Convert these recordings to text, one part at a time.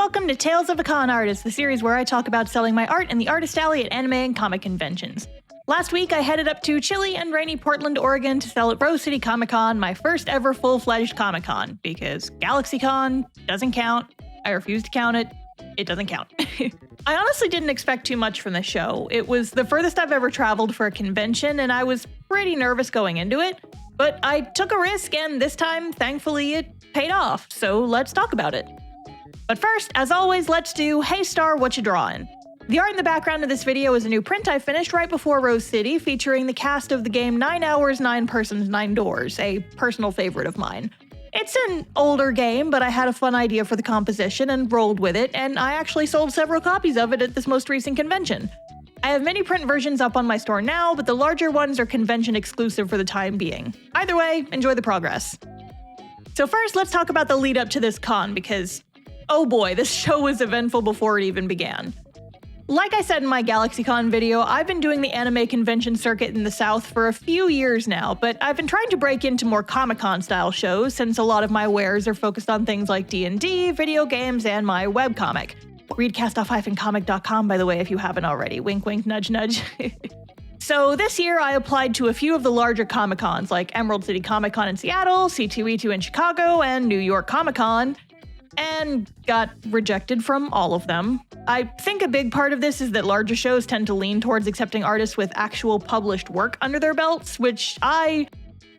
welcome to Tales of a Con Artist, the series where I talk about selling my art in the artist alley at anime and comic conventions. Last week, I headed up to chilly and rainy Portland, Oregon to sell at Rose City Comic Con, my first ever full-fledged Comic Con, because GalaxyCon doesn't count. I refuse to count it. It doesn't count. I honestly didn't expect too much from the show. It was the furthest I've ever traveled for a convention, and I was pretty nervous going into it. But I took a risk, and this time, thankfully, it paid off, so let's talk about it. But first, as always, let's do Hey Star, What You Drawin'? The art in the background of this video is a new print I finished right before Rose City, featuring the cast of the game 9 Hours, 9 Persons, 9 Doors, a personal favorite of mine. It's an older game, but I had a fun idea for the composition and rolled with it, and I actually sold several copies of it at this most recent convention. I have many print versions up on my store now, but the larger ones are convention exclusive for the time being. Either way, enjoy the progress. So first, let's talk about the lead up to this con, because oh boy, this show was eventful before it even began. Like I said in my GalaxyCon video, I've been doing the anime convention circuit in the South for a few years now, but I've been trying to break into more Comic-Con style shows since a lot of my wares are focused on things like D&D, video games, and my webcomic. Read castoff-comic.com, by the way, if you haven't already. Wink, wink, nudge, nudge. So this year, I applied to a few of the larger Comic-Cons, like Emerald City Comic Con in Seattle, C2E2 in Chicago, and New York Comic Con, and got rejected from all of them. I think a big part of this is that larger shows tend to lean towards accepting artists with actual published work under their belts, which I,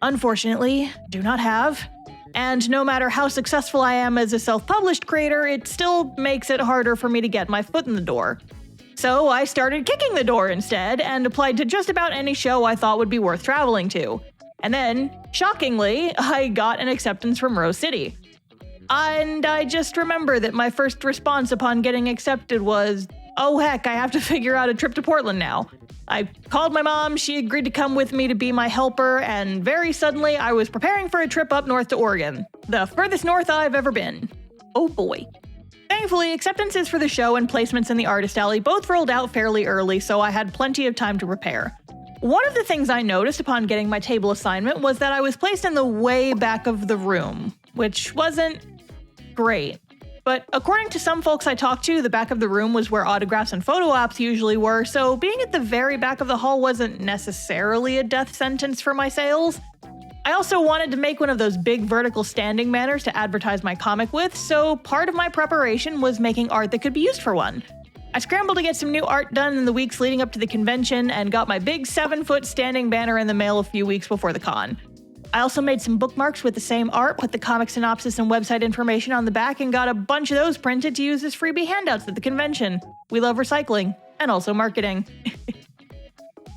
unfortunately, do not have. And no matter how successful I am as a self-published creator, it still makes it harder for me to get my foot in the door. So I started kicking the door instead, and applied to just about any show I thought would be worth traveling to. And then, shockingly, I got an acceptance from Rose City. And I just remember that my first response upon getting accepted was, oh heck, I have to figure out a trip to Portland now. I called my mom, she agreed to come with me to be my helper, and very suddenly I was preparing for a trip up north to Oregon, the furthest north I've ever been. Oh boy. Thankfully, acceptances for the show and placements in the artist alley both rolled out fairly early, so I had plenty of time to prepare. One of the things I noticed upon getting my table assignment was that I was placed in the way back of the room, which wasn't great. But according to some folks I talked to, the back of the room was where autographs and photo ops usually were, so being at the very back of the hall wasn't necessarily a death sentence for my sales. I also wanted to make one of those big vertical standing banners to advertise my comic with, so part of my preparation was making art that could be used for one. I scrambled to get some new art done in the weeks leading up to the convention and got my big 7-foot standing banner in the mail a few weeks before the con. I also made some bookmarks with the same art, put the comic synopsis and website information on the back, and got a bunch of those printed to use as freebie handouts at the convention. We love recycling, and also marketing.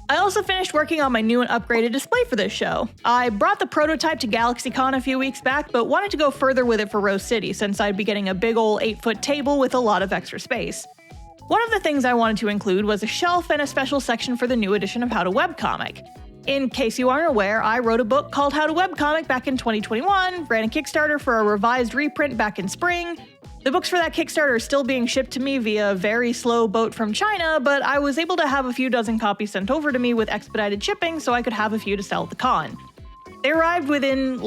I also finished working on my new and upgraded display for this show. I brought the prototype to GalaxyCon a few weeks back, but wanted to go further with it for Rose City, since I'd be getting a big ol' 8-foot table with a lot of extra space. One of the things I wanted to include was a shelf and a special section for the new edition of How to Webcomic. In case you aren't aware, I wrote a book called How to Webcomic back in 2021, ran a Kickstarter for a revised reprint back in spring. The books for that Kickstarter are still being shipped to me via a very slow boat from China, but I was able to have a few dozen copies sent over to me with expedited shipping so I could have a few to sell at the con. They arrived within,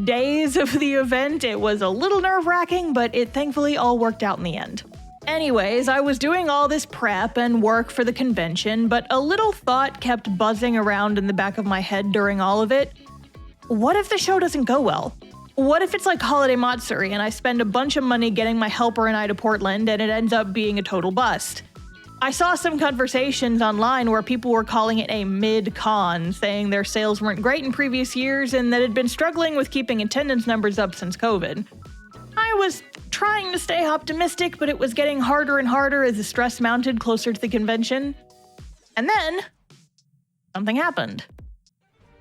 days of the event. It was a little nerve-wracking, but it thankfully all worked out in the end. Anyways, I was doing all this prep and work for the convention, but a little thought kept buzzing around in the back of my head during all of it. What if the show doesn't go well? What if it's like Holiday Matsuri and I spend a bunch of money getting my helper and I to Portland and it ends up being a total bust? I saw some conversations online where people were calling it a mid-con, saying their sales weren't great in previous years and that had been struggling with keeping attendance numbers up since COVID. I was trying to stay optimistic, but it was getting harder and harder as the stress mounted closer to the convention. And then, something happened.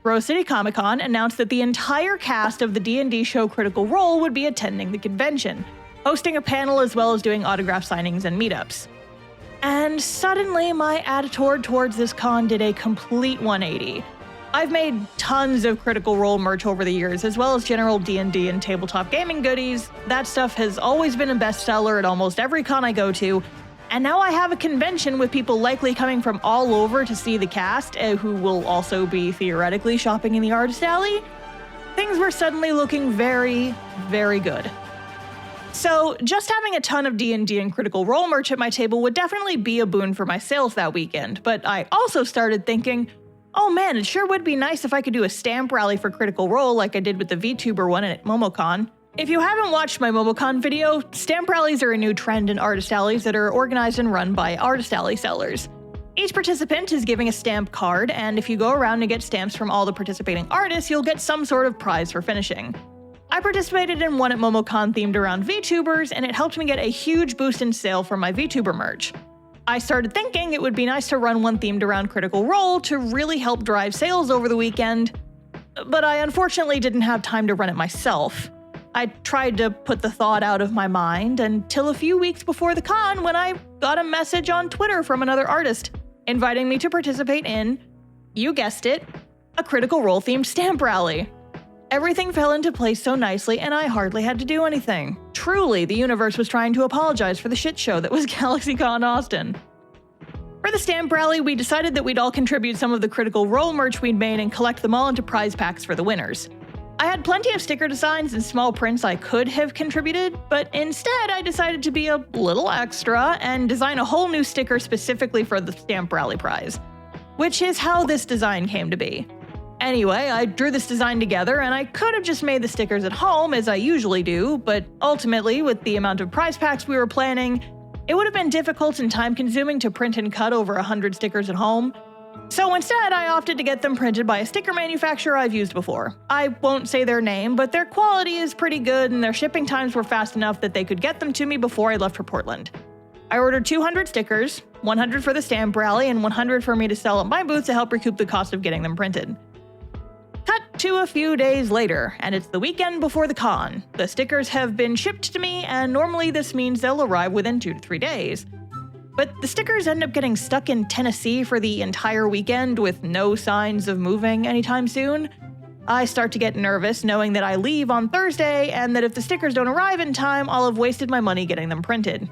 Rose City Comic Con announced that the entire cast of the D&D show Critical Role would be attending the convention, hosting a panel as well as doing autograph signings and meetups. And suddenly, my attitude towards this con did a complete 180. I've made tons of Critical Role merch over the years, as well as general D&D and tabletop gaming goodies. That stuff has always been a bestseller at almost every con I go to, and now I have a convention with people likely coming from all over to see the cast, who will also be theoretically shopping in the artist alley. Things were suddenly looking very, very good. So just having a ton of D&D and Critical Role merch at my table would definitely be a boon for my sales that weekend, but I also started thinking, oh man, it sure would be nice if I could do a stamp rally for Critical Role like I did with the VTuber one at MomoCon. If you haven't watched my MomoCon video, stamp rallies are a new trend in artist alleys that are organized and run by artist alley sellers. Each participant is giving a stamp card, and if you go around and get stamps from all the participating artists, you'll get some sort of prize for finishing. I participated in one at MomoCon themed around VTubers, and it helped me get a huge boost in sale for my VTuber merch. I started thinking it would be nice to run one themed around Critical Role to really help drive sales over the weekend, but I unfortunately didn't have time to run it myself. I tried to put the thought out of my mind until a few weeks before the con when I got a message on Twitter from another artist inviting me to participate in, you guessed it, a Critical Role themed stamp rally. Everything fell into place so nicely, and I hardly had to do anything. Truly, the universe was trying to apologize for the shit show that was GalaxyCon Austin. For the stamp rally, we decided that we'd all contribute some of the Critical Role merch we'd made and collect them all into prize packs for the winners. I had plenty of sticker designs and small prints I could have contributed, but instead I decided to be a little extra and design a whole new sticker specifically for the stamp rally prize, which is how this design came to be. Anyway, I drew this design together, and I could have just made the stickers at home as I usually do, but ultimately, with the amount of prize packs we were planning, it would have been difficult and time-consuming to print and cut over 100 stickers at home. So instead, I opted to get them printed by a sticker manufacturer I've used before. I won't say their name, but their quality is pretty good, and their shipping times were fast enough that they could get them to me before I left for Portland. I ordered 200 stickers, 100 for the stamp rally, and 100 for me to sell at my booth to help recoup the cost of getting them printed. Cut to a few days later, and it's the weekend before the con. The stickers have been shipped to me, and normally this means they'll arrive within 2 to 3 days. But the stickers end up getting stuck in Tennessee for the entire weekend with no signs of moving anytime soon. I start to get nervous knowing that I leave on Thursday, and that if the stickers don't arrive in time, I'll have wasted my money getting them printed.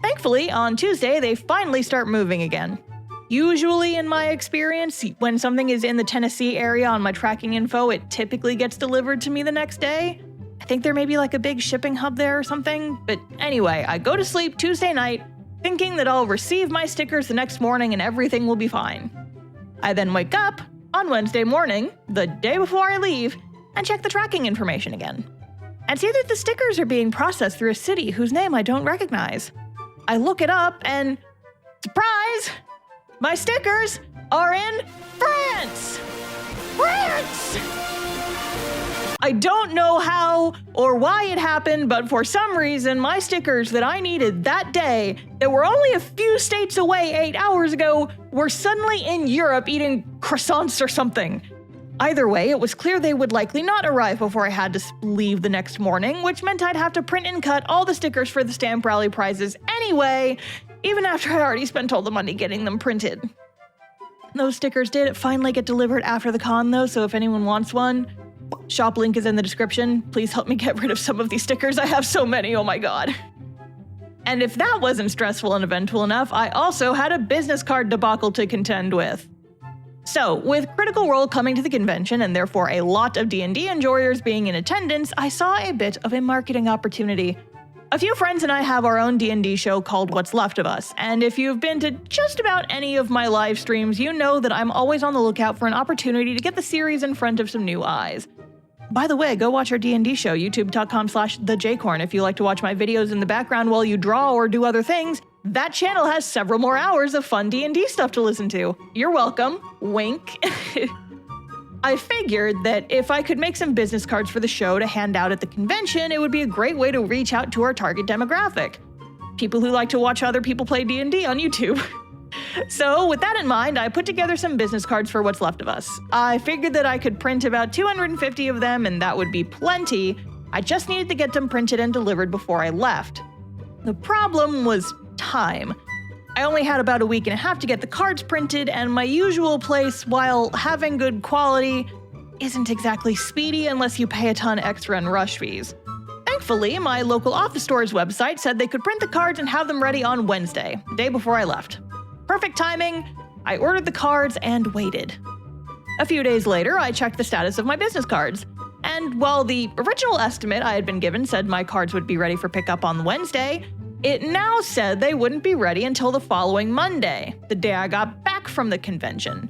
Thankfully, on Tuesday, they finally start moving again. Usually, in my experience, when something is in the Tennessee area on my tracking info, it typically gets delivered to me the next day. I think there may be like a big shipping hub there or something, but anyway, I go to sleep Tuesday night, thinking that I'll receive my stickers the next morning and everything will be fine. I then wake up on Wednesday morning, the day before I leave, and check the tracking information again, and see that the stickers are being processed through a city whose name I don't recognize. I look it up and, surprise! My stickers are in France! France! I don't know how or why it happened, but for some reason, my stickers that I needed that day, that were only a few states away 8 hours ago, were suddenly in Europe eating croissants or something. Either way, it was clear they would likely not arrive before I had to leave the next morning, which meant I'd have to print and cut all the stickers for the stamp rally prizes anyway, even after I already spent all the money getting them printed. Those stickers did finally get delivered after the con though, so if anyone wants one, shop link is in the description. Please help me get rid of some of these stickers. I have so many, oh my god. And if that wasn't stressful and eventful enough, I also had a business card debacle to contend with. So, with Critical Role coming to the convention and therefore a lot of D&D enjoyers being in attendance, I saw a bit of a marketing opportunity. A few friends and I have our own D&D show called What's Left of Us, and if you've been to just about any of my live streams, you know that I'm always on the lookout for an opportunity to get the series in front of some new eyes. By the way, go watch our D&D show, youtube.com/thejcorn, if you like to watch my videos in the background while you draw or do other things. That channel has several more hours of fun D&D stuff to listen to. You're welcome. Wink. I figured that if I could make some business cards for the show to hand out at the convention, it would be a great way to reach out to our target demographic. People who like to watch other people play D&D on YouTube. So with that in mind, I put together some business cards for What's Left of Us. I figured that I could print about 250 of them and that would be plenty. I just needed to get them printed and delivered before I left. The problem was time. I only had about a week and a half to get the cards printed, and my usual place, while having good quality, isn't exactly speedy unless you pay a ton extra in rush fees. Thankfully, my local office store's website said they could print the cards and have them ready on Wednesday, the day before I left. Perfect timing. I ordered the cards and waited. A few days later, I checked the status of my business cards, And while the original estimate I had been given said my cards would be ready for pickup on Wednesday, it now said they wouldn't be ready until the following Monday, the day I got back from the convention.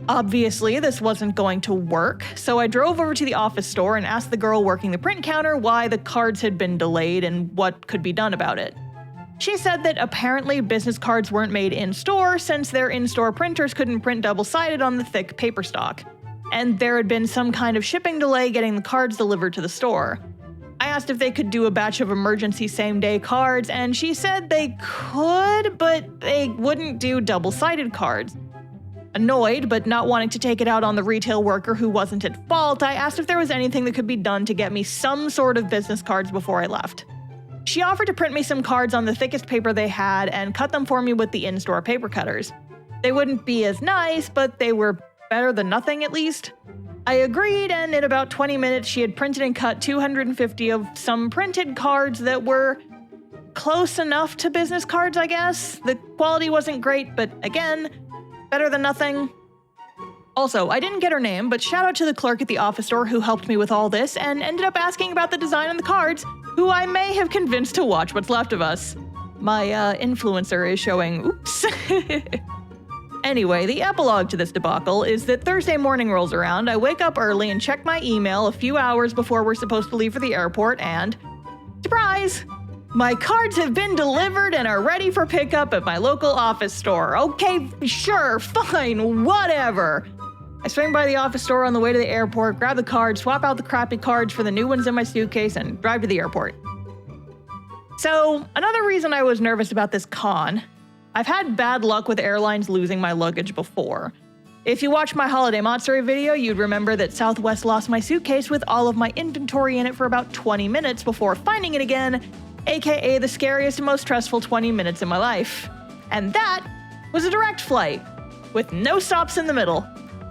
Obviously, this wasn't going to work, so I drove over to the office store and asked the girl working the print counter why the cards had been delayed and what could be done about it. She said that apparently business cards weren't made in-store since their in-store printers couldn't print double-sided on the thick paper stock, and there had been some kind of shipping delay getting the cards delivered to the store. I asked if they could do a batch of emergency same-day cards, and she said they could, but they wouldn't do double-sided cards. Annoyed, but not wanting to take it out on the retail worker who wasn't at fault, I asked if there was anything that could be done to get me some sort of business cards before I left. She offered to print me some cards on the thickest paper they had and cut them for me with the in-store paper cutters. They wouldn't be as nice, but they were better than nothing at least. I agreed, and in about 20 minutes she had printed and cut 250 of some printed cards that were close enough to business cards, I guess. The quality wasn't great, but again, better than nothing. Also, I didn't get her name, but shout out to the clerk at the office store who helped me with all this and ended up asking about the design on the cards, who I may have convinced to watch What's Left of Us. My influencer is showing oops. Anyway, the epilogue to this debacle is that Thursday morning rolls around, I wake up early and check my email a few hours before we're supposed to leave for the airport, and surprise! My cards have been delivered and are ready for pickup at my local office store. Okay, sure, fine, whatever. I swing by the office store on the way to the airport, grab the cards, swap out the crappy cards for the new ones in my suitcase, and drive to the airport. So, another reason I was nervous about this con, I've had bad luck with airlines losing my luggage before. If you watched my Holiday Matsuri video, you'd remember that Southwest lost my suitcase with all of my inventory in it for about 20 minutes before finding it again, aka the scariest and most stressful 20 minutes in my life. And that was a direct flight, with no stops in the middle.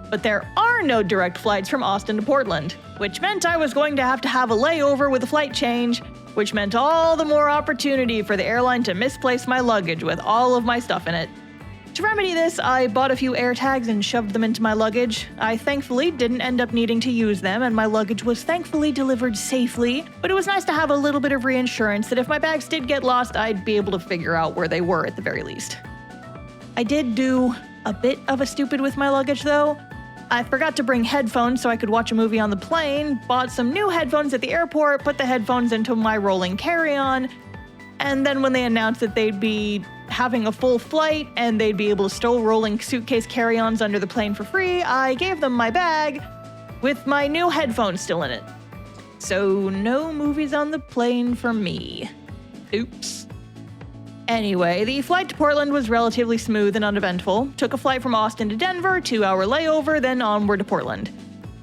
But there are no direct flights from Austin to Portland, which meant I was going to have a layover with a flight change, which meant all the more opportunity for the airline to misplace my luggage with all of my stuff in it. To remedy this, I bought a few AirTags and shoved them into my luggage. I thankfully didn't end up needing to use them, and my luggage was thankfully delivered safely, but it was nice to have a little bit of reinsurance that if my bags did get lost, I'd be able to figure out where they were at the very least. I did do a bit of a stupid with my luggage though. I forgot to bring headphones so I could watch a movie on the plane, bought some new headphones at the airport, put the headphones into my rolling carry-on, and then when they announced that they'd be having a full flight and they'd be able to stow rolling suitcase carry-ons under the plane for free, I gave them my bag with my new headphones still in it. So no movies on the plane for me. Oops. Anyway, the flight to Portland was relatively smooth and uneventful. Took a flight from Austin to Denver, 2-hour layover, then onward to Portland.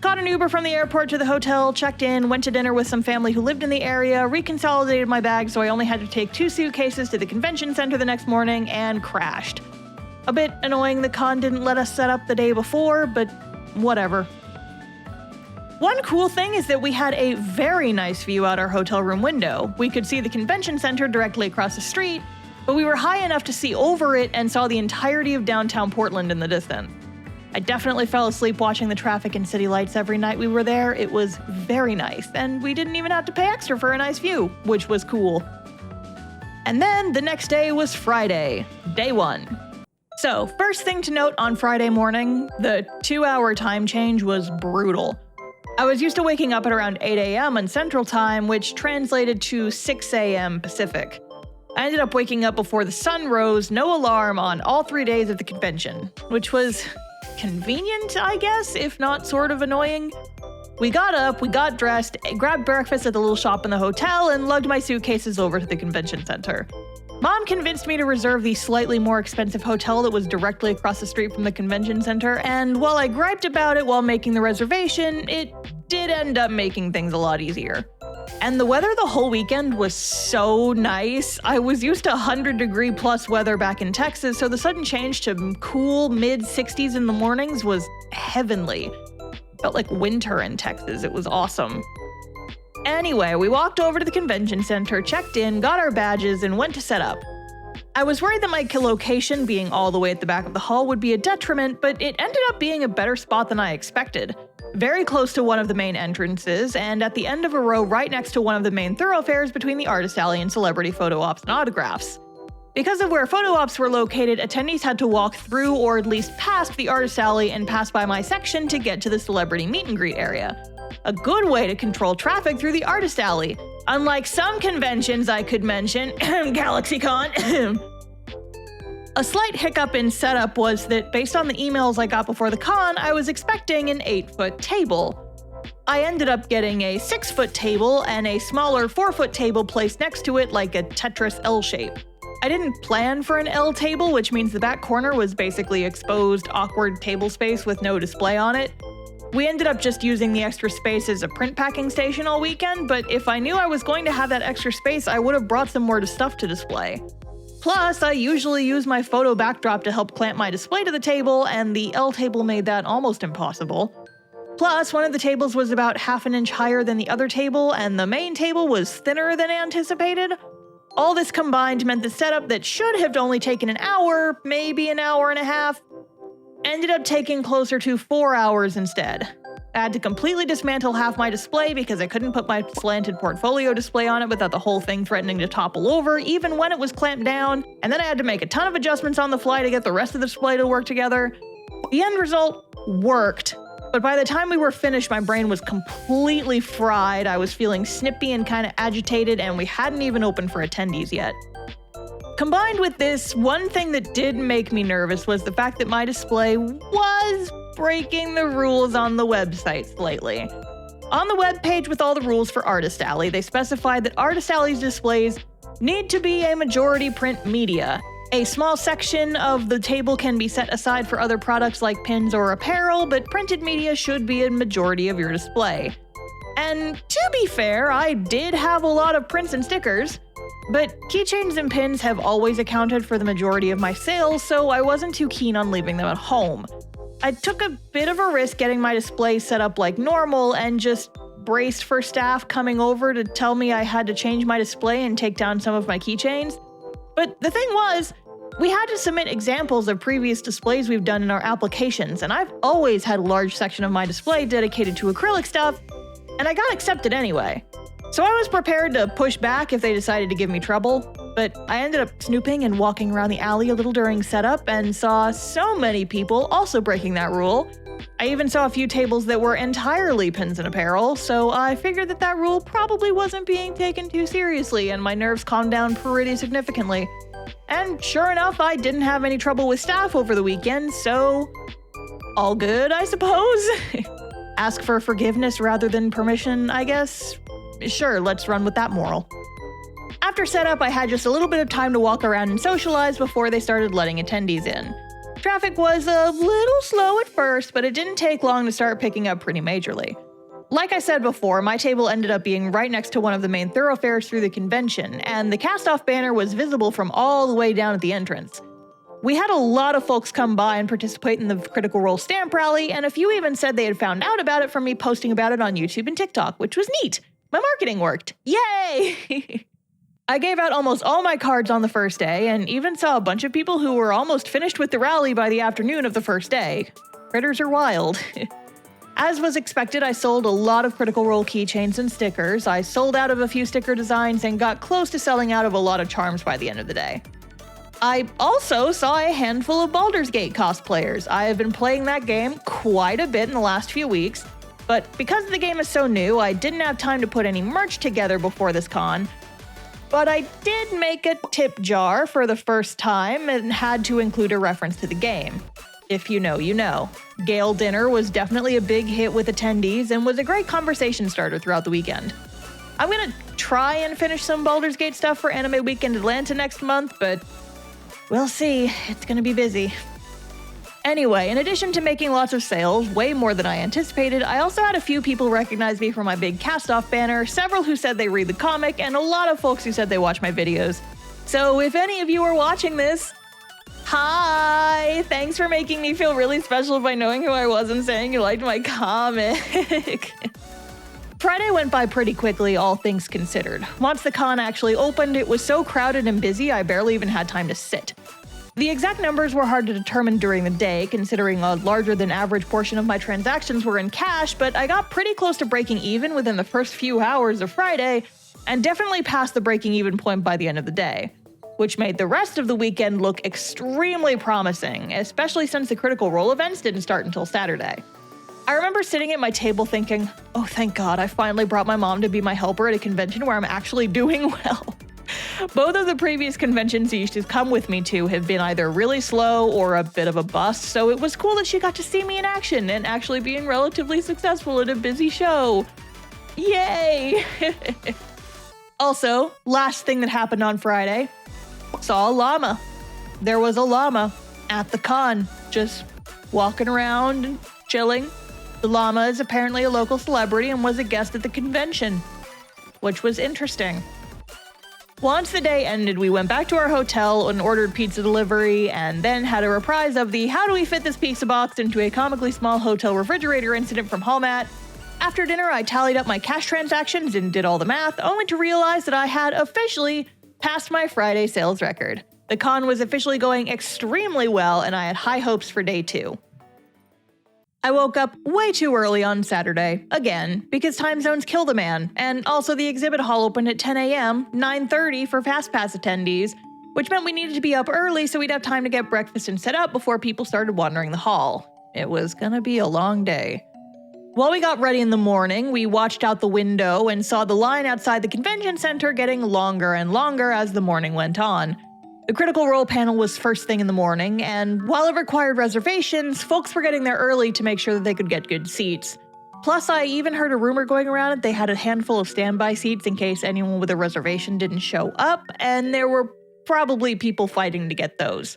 Caught an Uber from the airport to the hotel, checked in, went to dinner with some family who lived in the area, reconsolidated my bag so I only had to take 2 suitcases to the convention center the next morning, and crashed. A bit annoying the con didn't let us set up the day before, but whatever. One cool thing is that we had a very nice view out our hotel room window. We could see the convention center directly across the street, but we were high enough to see over it and saw the entirety of downtown Portland in the distance. I definitely fell asleep watching the traffic and city lights every night we were there. It was very nice, and we didn't even have to pay extra for a nice view, which was cool. And then the next day was Friday, day 1. So, first thing to note on Friday morning, the 2-hour time change was brutal. I was used to waking up at around 8 a.m. on Central Time, which translated to 6 a.m. Pacific. I ended up waking up before the sun rose, no alarm, on all 3 days of the convention, which was convenient, I guess, if not sort of annoying. We got up, we got dressed, grabbed breakfast at the little shop in the hotel, and lugged my suitcases over to the convention center. Mom convinced me to reserve the slightly more expensive hotel that was directly across the street from the convention center, and while I griped about it while making the reservation, it did end up making things a lot easier. And the weather the whole weekend was so nice. I was used to 100-degree plus weather back in Texas, so the sudden change to cool mid-60s in the mornings was heavenly. Felt like winter in Texas. It was awesome. Anyway, we walked over to the convention center, checked in, got our badges, and went to set up. I was worried that my location being all the way at the back of the hall would be a detriment, but it ended up being a better spot than I expected. very close to one of the main entrances, and at the end of a row right next to one of the main thoroughfares between the artist alley and celebrity photo ops and autographs. Because of where photo ops were located, attendees had to walk through or at least past the artist alley and pass by my section to get to the celebrity meet and greet area. A good way to control traffic through the artist alley. Unlike some conventions I could mention, GalaxyCon. A slight hiccup in setup was that based on the emails I got before the con, I was expecting an 8-foot table. I ended up getting a 6-foot table and a smaller 4-foot table placed next to it like a Tetris L shape. I didn't plan for an L table, which means the back corner was basically exposed, awkward table space with no display on it. We ended up just using the extra space as a print packing station all weekend, but if I knew I was going to have that extra space, I would have brought some more stuff to display. Plus, I usually use my photo backdrop to help clamp my display to the table, and the L table made that almost impossible. Plus, one of the tables was about half an inch higher than the other table, and the main table was thinner than anticipated. All this combined meant the setup that should have only taken an hour, maybe an hour and a half, ended up taking closer to 4 hours instead. I had to completely dismantle half my display because I couldn't put my slanted portfolio display on it without the whole thing threatening to topple over, even when it was clamped down, and then I had to make a ton of adjustments on the fly to get the rest of the display to work together. The end result worked, but by the time we were finished, my brain was completely fried, I was feeling snippy and kind of agitated, and we hadn't even opened for attendees yet. Combined with this, one thing that did make me nervous was the fact that my display was breaking the rules on the website slightly. On the webpage with all the rules for Artist Alley, they specified that Artist Alley's displays need to be a majority print media. A small section of the table can be set aside for other products like pins or apparel, but printed media should be a majority of your display. And to be fair, I did have a lot of prints and stickers, but keychains and pins have always accounted for the majority of my sales, so I wasn't too keen on leaving them at home. I took a bit of a risk getting my display set up like normal and just braced for staff coming over to tell me I had to change my display and take down some of my keychains. But the thing was, we had to submit examples of previous displays we've done in our applications, and I've always had a large section of my display dedicated to acrylic stuff, and I got accepted anyway. So I was prepared to push back if they decided to give me trouble, but I ended up snooping and walking around the alley a little during setup and saw so many people also breaking that rule. I even saw a few tables that were entirely pins and apparel, so I figured that that rule probably wasn't being taken too seriously, and my nerves calmed down pretty significantly. And sure enough, I didn't have any trouble with staff over the weekend, so all good, I suppose? Ask for forgiveness rather than permission, I guess? Sure, let's run with that moral. After setup, I had just a little bit of time to walk around and socialize before they started letting attendees in. Traffic was a little slow at first, but it didn't take long to start picking up pretty majorly. Like I said before, my table ended up being right next to one of the main thoroughfares through the convention, and the cast-off banner was visible from all the way down at the entrance. We had a lot of folks come by and participate in the Critical Role stamp rally, and a few even said they had found out about it from me posting about it on YouTube and TikTok, which was neat. My marketing worked. Yay! I gave out almost all my cards on the first day, and even saw a bunch of people who were almost finished with the rally by the afternoon of the first day. Critters are wild. As was expected, I sold a lot of Critical Role keychains and stickers. I sold out of a few sticker designs and got close to selling out of a lot of charms by the end of the day. I also saw a handful of Baldur's Gate cosplayers. I have been playing that game quite a bit in the last few weeks, but because the game is so new, I didn't have time to put any merch together before this con. But I did make a tip jar for the first time and had to include a reference to the game. If you know, you know. Gale Dinner was definitely a big hit with attendees and was a great conversation starter throughout the weekend. I'm gonna try and finish some Baldur's Gate stuff for Anime Weekend Atlanta next month, but we'll see. It's gonna be busy. Anyway, in addition to making lots of sales, way more than I anticipated, I also had a few people recognize me from my big cast-off banner, several who said they read the comic, and a lot of folks who said they watch my videos. So if any of you are watching this, hi! Thanks for making me feel really special by knowing who I was and saying you liked my comic. Friday went by pretty quickly, all things considered. Once the con actually opened, it was so crowded and busy I barely even had time to sit. The exact numbers were hard to determine during the day, considering a larger than average portion of my transactions were in cash, but I got pretty close to breaking even within the first few hours of Friday, and definitely past the breaking even point by the end of the day, which made the rest of the weekend look extremely promising, especially since the Critical Role events didn't start until Saturday. I remember sitting at my table thinking, oh thank God, I finally brought my mom to be my helper at a convention where I'm actually doing well. Both of the previous conventions she used to come with me to have been either really slow or a bit of a bust, so it was cool that she got to see me in action and actually being relatively successful at a busy show. Yay! Also, last thing that happened on Friday, saw a llama. There was a llama at the con, just walking around and chilling. The llama is apparently a local celebrity and was a guest at the convention, which was interesting. Once the day ended, we went back to our hotel and ordered pizza delivery, and then had a reprise of the how do we fit this pizza box into a comically small hotel refrigerator incident from Hallmat. After dinner, I tallied up my cash transactions and did all the math, only to realize that I had officially passed my Friday sales record. The con was officially going extremely well, and I had high hopes for day 2. I woke up way too early on Saturday, again, because time zones kill the man, and also the exhibit hall opened at 10 a.m., 9:30 for FastPass attendees, which meant we needed to be up early so we'd have time to get breakfast and set up before people started wandering the hall. It was gonna be a long day. While we got ready in the morning, we watched out the window and saw the line outside the convention center getting longer and longer as the morning went on. The Critical Role panel was first thing in the morning, and while it required reservations, folks were getting there early to make sure that they could get good seats. Plus, I even heard a rumor going around that they had a handful of standby seats in case anyone with a reservation didn't show up, and there were probably people fighting to get those.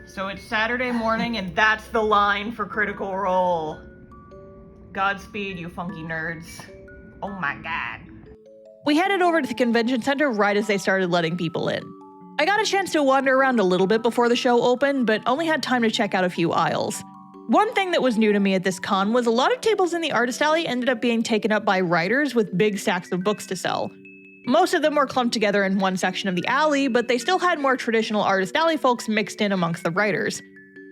So it's Saturday morning, and that's the line for Critical Role. Godspeed, you funky nerds. Oh my God. We headed over to the convention center right as they started letting people in. I got a chance to wander around a little bit before the show opened, but only had time to check out a few aisles. One thing that was new to me at this con was a lot of tables in the artist alley ended up being taken up by writers with big stacks of books to sell. Most of them were clumped together in one section of the alley, but they still had more traditional artist alley folks mixed in amongst the writers.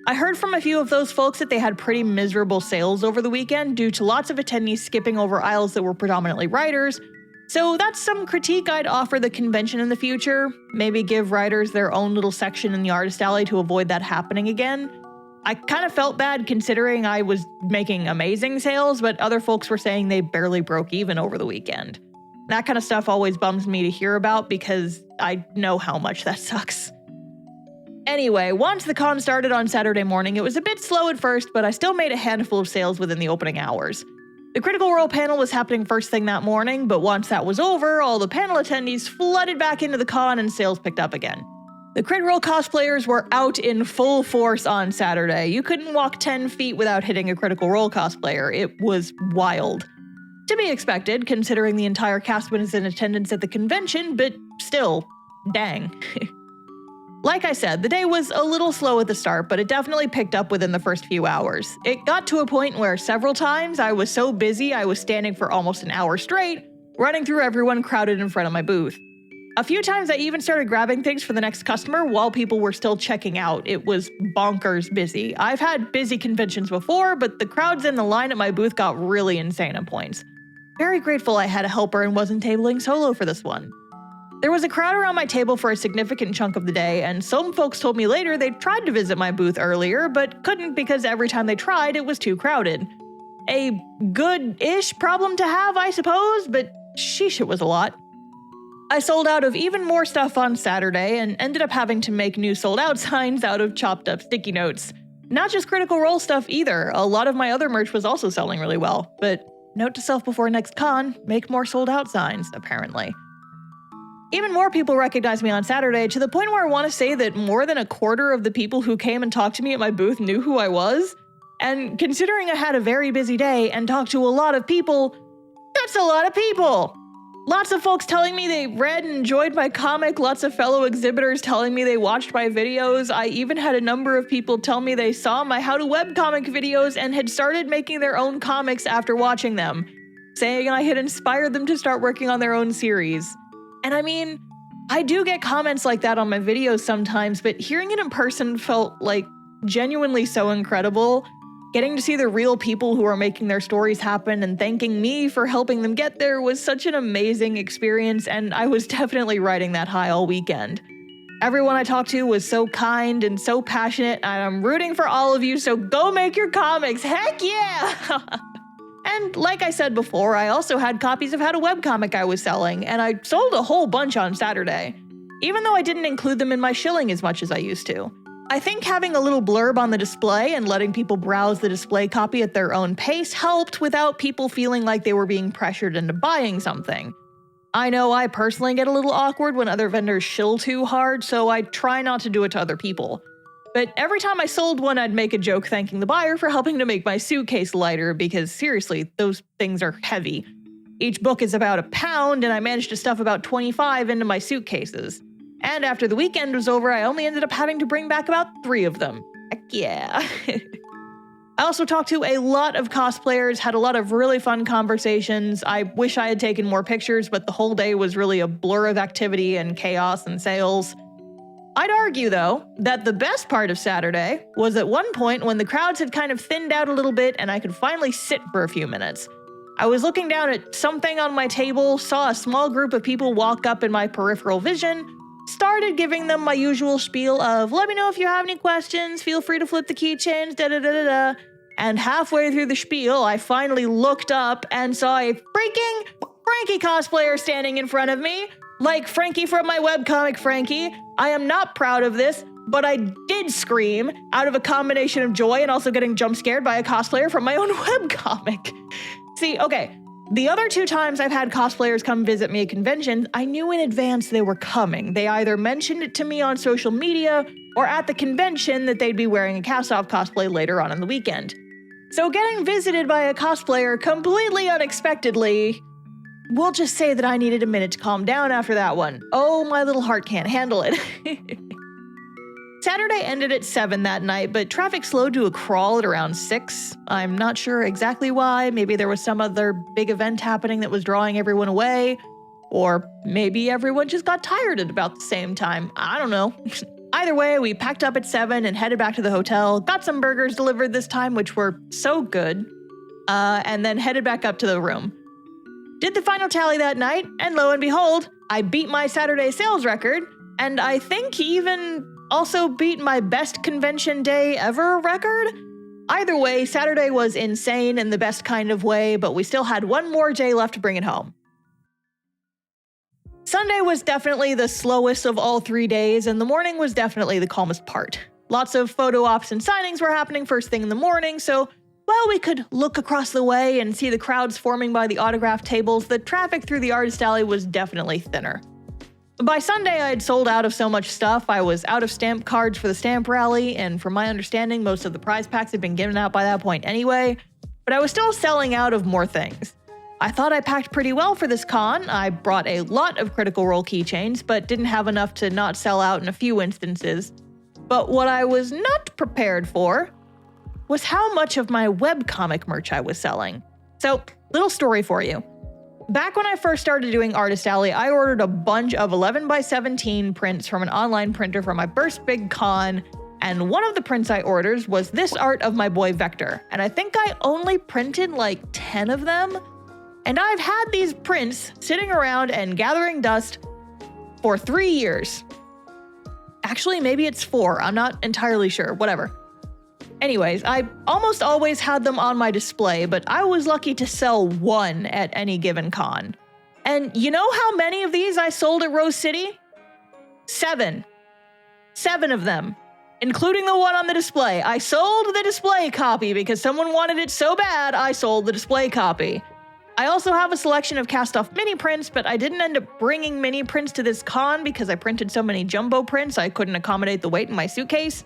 I heard from a few of those folks that they had pretty miserable sales over the weekend due to lots of attendees skipping over aisles that were predominantly writers. So that's some critique I'd offer the convention in the future. Maybe give writers their own little section in the artist alley to avoid that happening again. I kind of felt bad considering I was making amazing sales, but other folks were saying they barely broke even over the weekend. That kind of stuff always bums me to hear about because I know how much that sucks. Anyway, once the con started on Saturday morning, it was a bit slow at first, but I still made a handful of sales within the opening hours. The Critical Role panel was happening first thing that morning, but once that was over, all the panel attendees flooded back into the con and sales picked up again. The Crit Role cosplayers were out in full force on Saturday. You couldn't walk 10 feet without hitting a Critical Role cosplayer. It was wild. To be expected, considering the entire cast was in attendance at the convention, but still, dang. Like I said, the day was a little slow at the start, but it definitely picked up within the first few hours. It got to a point where several times I was so busy I was standing for almost an hour straight, running through everyone crowded in front of my booth. A few times I even started grabbing things for the next customer while people were still checking out. It was bonkers busy. I've had busy conventions before, but the crowds in the line at my booth got really insane at points. Very grateful I had a helper and wasn't tabling solo for this one. There was a crowd around my table for a significant chunk of the day, and some folks told me later they tried to visit my booth earlier, but couldn't because every time they tried, it was too crowded. A good-ish problem to have, I suppose, but sheesh, it was a lot. I sold out of even more stuff on Saturday and ended up having to make new sold-out signs out of chopped-up sticky notes. Not just Critical Role stuff either, a lot of my other merch was also selling really well, but note to self before next con, make more sold-out signs, apparently. Even more people recognized me on Saturday, to the point where I want to say that more than a quarter of the people who came and talked to me at my booth knew who I was. And considering I had a very busy day and talked to a lot of people, that's a lot of people! Lots of folks telling me they read and enjoyed my comic, lots of fellow exhibitors telling me they watched my videos. I even had a number of people tell me they saw my How to Webcomic videos and had started making their own comics after watching them, saying I had inspired them to start working on their own series. And I mean, I do get comments like that on my videos sometimes, but hearing it in person felt like genuinely so incredible. Getting to see the real people who are making their stories happen and thanking me for helping them get there was such an amazing experience, and I was definitely riding that high all weekend. Everyone I talked to was so kind and so passionate, and I'm rooting for all of you, so go make your comics, heck yeah! And like I said before, I also had copies of How to Webcomic I was selling, and I sold a whole bunch on Saturday, even though I didn't include them in my shilling as much as I used to. I think having a little blurb on the display and letting people browse the display copy at their own pace helped without people feeling like they were being pressured into buying something. I know I personally get a little awkward when other vendors shill too hard, so I try not to do it to other people. But every time I sold one, I'd make a joke thanking the buyer for helping to make my suitcase lighter, because seriously, those things are heavy. Each book is about £1, and I managed to stuff about 25 into my suitcases. And after the weekend was over, I only ended up having to bring back about 3 of them. Heck yeah. I also talked to a lot of cosplayers, had a lot of really fun conversations. I wish I had taken more pictures, but the whole day was really a blur of activity and chaos and sales. I'd argue, though, that the best part of Saturday was at one point when the crowds had kind of thinned out a little bit and I could finally sit for a few minutes. I was looking down at something on my table, saw a small group of people walk up in my peripheral vision, started giving them my usual spiel of, let me know if you have any questions, feel free to flip the keychains, da-da-da-da-da. And halfway through the spiel, I finally looked up and saw a freaking Frankie cosplayer standing in front of me. Like Frankie from my webcomic, Frankie. I am not proud of this, but I did scream out of a combination of joy and also getting jump scared by a cosplayer from my own webcomic. See, okay. The other 2 times I've had cosplayers come visit me at conventions, I knew in advance they were coming. They either mentioned it to me on social media or at the convention that they'd be wearing a cast-off cosplay later on in the weekend. So getting visited by a cosplayer completely unexpectedly, we'll just say that I needed a minute to calm down after that one. Oh, my little heart can't handle it. Saturday ended at 7 that night, but traffic slowed to a crawl at around 6. I'm not sure exactly why. Maybe there was some other big event happening that was drawing everyone away. Or maybe everyone just got tired at about the same time. I don't know. Either way, we packed up at 7 and headed back to the hotel, got some burgers delivered this time, which were so good, and then headed back up to the room. Did the final tally that night, and lo and behold, I beat my Saturday sales record, and I think even also beat my best convention day ever record. Either way, Saturday was insane in the best kind of way, but we still had one more day left to bring it home. Sunday was definitely the slowest of all 3 days, and the morning was definitely the calmest part. Lots of photo ops and signings were happening first thing in the morning, so while we could look across the way and see the crowds forming by the autograph tables, the traffic through the artist alley was definitely thinner. By Sunday, I had sold out of so much stuff. I was out of stamp cards for the stamp rally, and from my understanding, most of the prize packs had been given out by that point anyway, but I was still selling out of more things. I thought I packed pretty well for this con. I brought a lot of Critical Role keychains, but didn't have enough to not sell out in a few instances. But what I was not prepared for was how much of my webcomic merch I was selling. So, little story for you. Back when I first started doing Artist Alley, I ordered a bunch of 11x17 prints from an online printer for my first big con, and one of the prints I ordered was this art of my boy Vector, and I think I only printed like 10 of them. And I've had these prints sitting around and gathering dust for 3 years. Actually, maybe it's 4, I'm not entirely sure, whatever. Anyways, I almost always had them on my display, but I was lucky to sell 1 at any given con. And you know how many of these I sold at Rose City? 7. 7 of them, including the one on the display. I sold the display copy because someone wanted it so bad, I sold the display copy. I also have a selection of cast-off mini prints, but I didn't end up bringing mini prints to this con because I printed so many jumbo prints I couldn't accommodate the weight in my suitcase.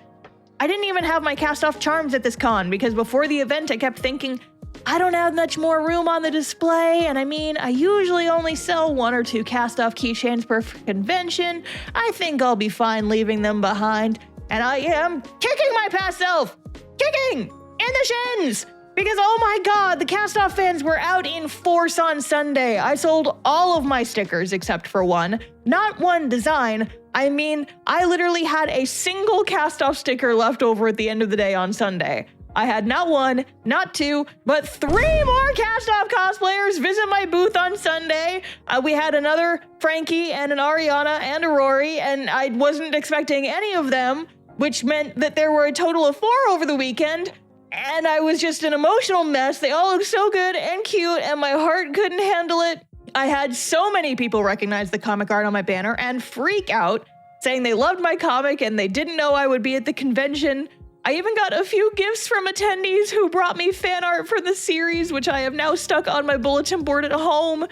I didn't even have my cast-off charms at this con because before the event I kept thinking, I don't have much more room on the display, and I mean, I usually only sell 1 or 2 cast-off keychains per convention. I think I'll be fine leaving them behind, and I am kicking my past self! Kicking! In the shins! Because, oh my god, the Cast-Off fans were out in force on Sunday. I sold all of my stickers except for one. Not one design. I mean, I literally had a single Cast-Off sticker left over at the end of the day on Sunday. I had not one, not two, but 3 more Cast-Off cosplayers visit my booth on Sunday. We had another Frankie and an Ariana and a Rory, and I wasn't expecting any of them, which meant that there were a total of 4 over the weekend. And I was just an emotional mess. They all looked so good and cute, and my heart couldn't handle it. I had so many people recognize the comic art on my banner and freak out, saying they loved my comic and they didn't know I would be at the convention. I even got a few gifts from attendees who brought me fan art for the series, which I have now stuck on my bulletin board at home.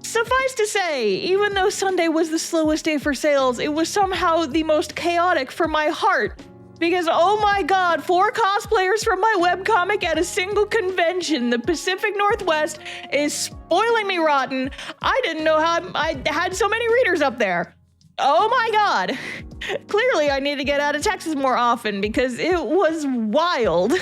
Suffice to say, even though Sunday was the slowest day for sales, it was somehow the most chaotic for my heart. Because, oh my god, 4 cosplayers from my webcomic at a single convention, the Pacific Northwest, is spoiling me rotten. I didn't know how I had so many readers up there. Oh my god. Clearly, I need to get out of Texas more often because it was wild.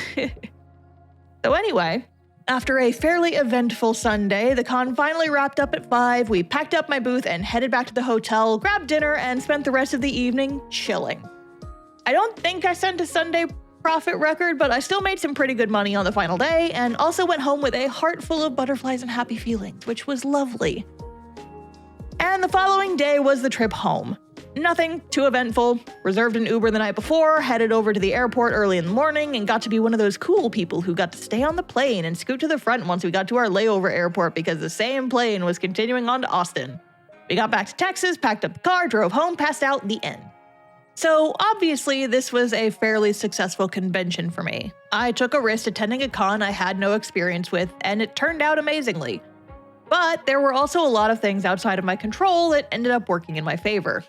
So anyway, after a fairly eventful Sunday, the con finally wrapped up at 5. We packed up my booth and headed back to the hotel, grabbed dinner, and spent the rest of the evening chilling. I don't think I sent a Sunday profit record, but I still made some pretty good money on the final day, and also went home with a heart full of butterflies and happy feelings, which was lovely. And the following day was the trip home. Nothing too eventful. Reserved an Uber the night before, headed over to the airport early in the morning, and got to be one of those cool people who got to stay on the plane and scoot to the front once we got to our layover airport because the same plane was continuing on to Austin. We got back to Texas, packed up the car, drove home, passed out, the end. So obviously this was a fairly successful convention for me. I took a risk attending a con I had no experience with, and it turned out amazingly. But there were also a lot of things outside of my control that ended up working in my favor.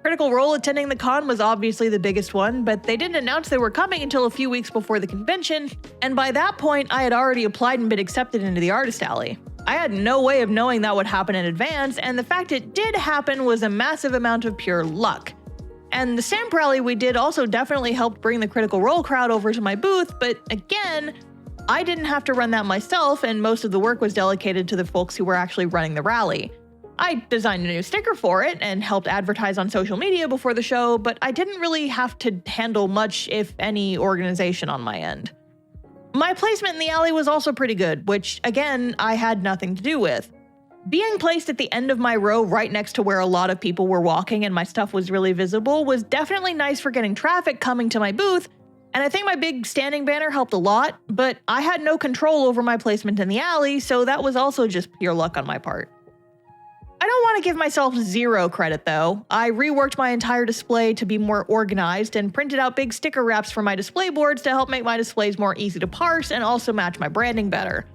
Critical Role attending the con was obviously the biggest one, but they didn't announce they were coming until a few weeks before the convention, and by that point I had already applied and been accepted into the Artist Alley. I had no way of knowing that would happen in advance, and the fact it did happen was a massive amount of pure luck. And the stamp rally we did also definitely helped bring the Critical Role crowd over to my booth, but again, I didn't have to run that myself, and most of the work was delegated to the folks who were actually running the rally. I designed a new sticker for it and helped advertise on social media before the show, but I didn't really have to handle much, if any, organization on my end. My placement in the alley was also pretty good, which, again, I had nothing to do with. Being placed at the end of my row right next to where a lot of people were walking and my stuff was really visible was definitely nice for getting traffic coming to my booth, and I think my big standing banner helped a lot, but I had no control over my placement in the alley, so that was also just pure luck on my part. I don't want to give myself zero credit though. I reworked my entire display to be more organized and printed out big sticker wraps for my display boards to help make my displays more easy to parse and also match my branding better.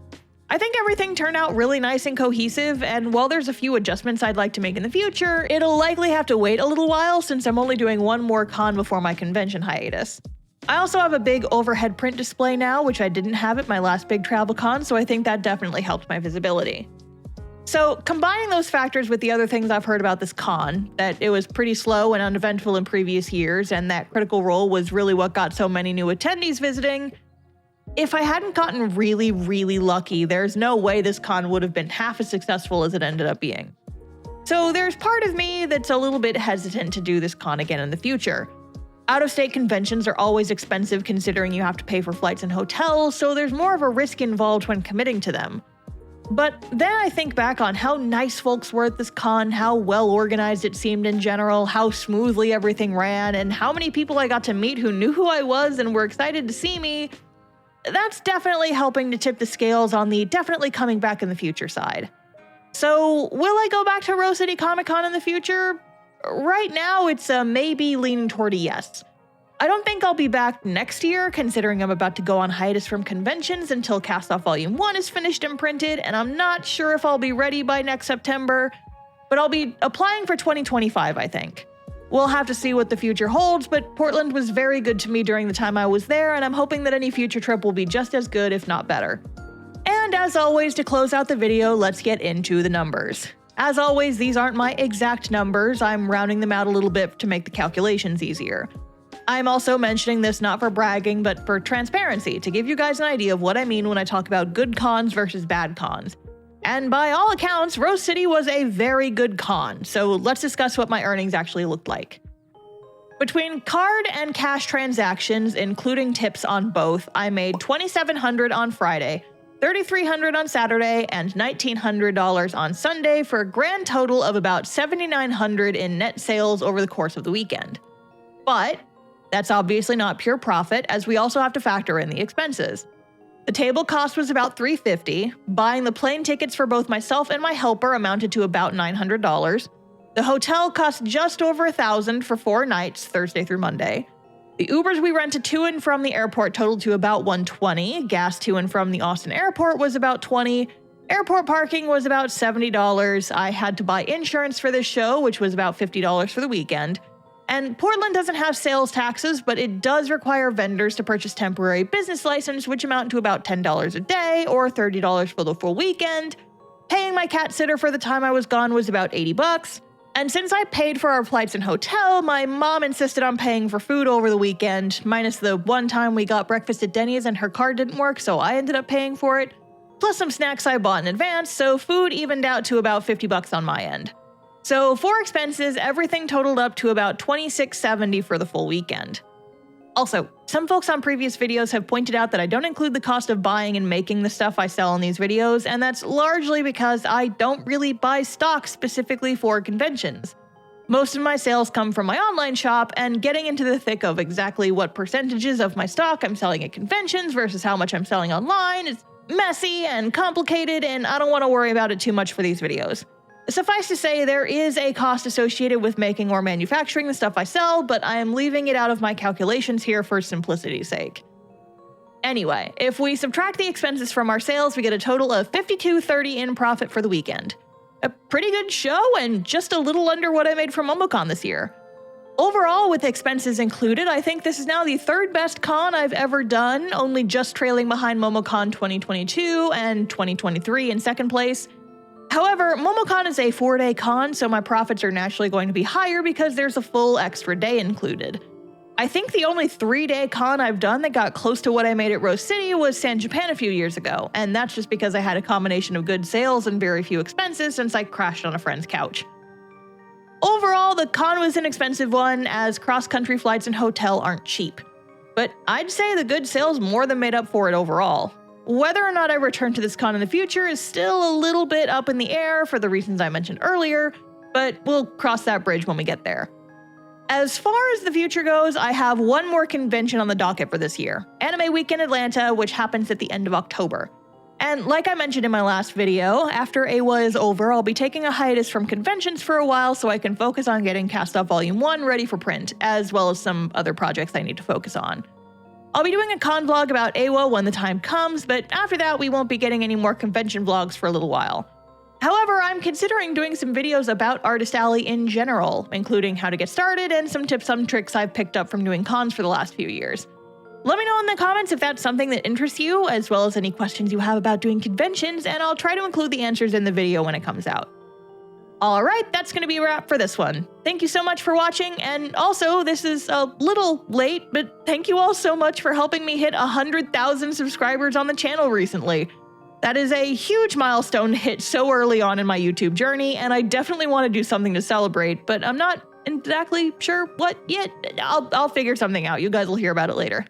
I think everything turned out really nice and cohesive, and while there's a few adjustments I'd like to make in the future, it'll likely have to wait a little while since I'm only doing one more con before my convention hiatus. I also have a big overhead print display now, which I didn't have at my last big travel con, so I think that definitely helped my visibility. So combining those factors with the other things I've heard about this con, that it was pretty slow and uneventful in previous years, and that Critical Role was really what got so many new attendees visiting, if I hadn't gotten really, really lucky, there's no way this con would have been half as successful as it ended up being. So there's part of me that's a little bit hesitant to do this con again in the future. Out-of-state conventions are always expensive considering you have to pay for flights and hotels, so there's more of a risk involved when committing to them. But then I think back on how nice folks were at this con, how well organized it seemed in general, how smoothly everything ran, and how many people I got to meet who knew who I was and were excited to see me. That's definitely helping to tip the scales on the definitely coming back in the future side. So will I go back to Rose City Comic Con in the future? Right now it's a maybe leaning toward a yes. I don't think I'll be back next year, considering I'm about to go on hiatus from conventions until Cast-Off Volume 1 is finished and printed, and I'm not sure if I'll be ready by next September, but I'll be applying for 2025, I think. We'll have to see what the future holds, but Portland was very good to me during the time I was there, and I'm hoping that any future trip will be just as good, if not better. And as always, to close out the video, let's get into the numbers. As always, these aren't my exact numbers, I'm rounding them out a little bit to make the calculations easier. I'm also mentioning this not for bragging, but for transparency, to give you guys an idea of what I mean when I talk about good cons versus bad cons. And by all accounts, Rose City was a very good con, so let's discuss what my earnings actually looked like. Between card and cash transactions, including tips on both, I made $2,700 on Friday, $3,300 on Saturday, and $1,900 on Sunday for a grand total of about $7,900 in net sales over the course of the weekend. But that's obviously not pure profit, as we also have to factor in the expenses. The table cost was about $350, buying the plane tickets for both myself and my helper amounted to about $900. The hotel cost just over $1,000 for 4 nights, Thursday through Monday. The Ubers we rented to and from the airport totaled to about $120. Gas to and from the Austin airport was about $20. Airport parking was about $70. I had to buy insurance for this show, which was about $50 for the weekend. And Portland doesn't have sales taxes, but it does require vendors to purchase temporary business license, which amount to about $10 a day or $30 for the full weekend. Paying my cat sitter for the time I was gone was about $80. And since I paid for our flights and hotel, my mom insisted on paying for food over the weekend, minus the one time we got breakfast at Denny's and her card didn't work, so I ended up paying for it, plus some snacks I bought in advance, so food evened out to about $50 on my end. So for expenses, everything totaled up to about $26.70 for the full weekend. Also, some folks on previous videos have pointed out that I don't include the cost of buying and making the stuff I sell in these videos, and that's largely because I don't really buy stock specifically for conventions. Most of my sales come from my online shop, and getting into the thick of exactly what percentages of my stock I'm selling at conventions versus how much I'm selling online is messy and complicated, and I don't want to worry about it too much for these videos. Suffice to say, there is a cost associated with making or manufacturing the stuff I sell, but I am leaving it out of my calculations here for simplicity's sake. Anyway, if we subtract the expenses from our sales, we get a total of $52.30 in profit for the weekend. A pretty good show and just a little under what I made from MomoCon this year. Overall, with expenses included, I think this is now the 3rd best con I've ever done, only just trailing behind MomoCon 2022 and 2023 in 2nd place. However, MomoCon is a 4-day con, so my profits are naturally going to be higher because there's a full extra day included. I think the only 3-day con I've done that got close to what I made at Rose City was San Japan a few years ago, and that's just because I had a combination of good sales and very few expenses since I crashed on a friend's couch. Overall, the con was an expensive one, as cross-country flights and hotel aren't cheap. But I'd say the good sales more than made up for it overall. Whether or not I return to this con in the future is still a little bit up in the air for the reasons I mentioned earlier, but we'll cross that bridge when we get there. As far as the future goes, I have one more convention on the docket for this year, Anime Week in Atlanta, which happens at the end of October. And like I mentioned in my last video, after AWA is over, I'll be taking a hiatus from conventions for a while so I can focus on getting Cast Off Volume 1 ready for print, as well as some other projects I need to focus on. I'll be doing a con vlog about AWA when the time comes, but after that we won't be getting any more convention vlogs for a little while. However, I'm considering doing some videos about Artist Alley in general, including how to get started and some tips and tricks I've picked up from doing cons for the last few years. Let me know in the comments if that's something that interests you, as well as any questions you have about doing conventions, and I'll try to include the answers in the video when it comes out. Alright, that's going to be a wrap for this one. Thank you so much for watching, and also, this is a little late, but thank you all so much for helping me hit 100,000 subscribers on the channel recently. That is a huge milestone to hit so early on in my YouTube journey, and I definitely want to do something to celebrate, but I'm not exactly sure what yet. I'll figure something out. You guys will hear about it later.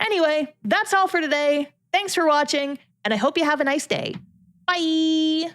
Anyway, that's all for today. Thanks for watching, and I hope you have a nice day. Bye!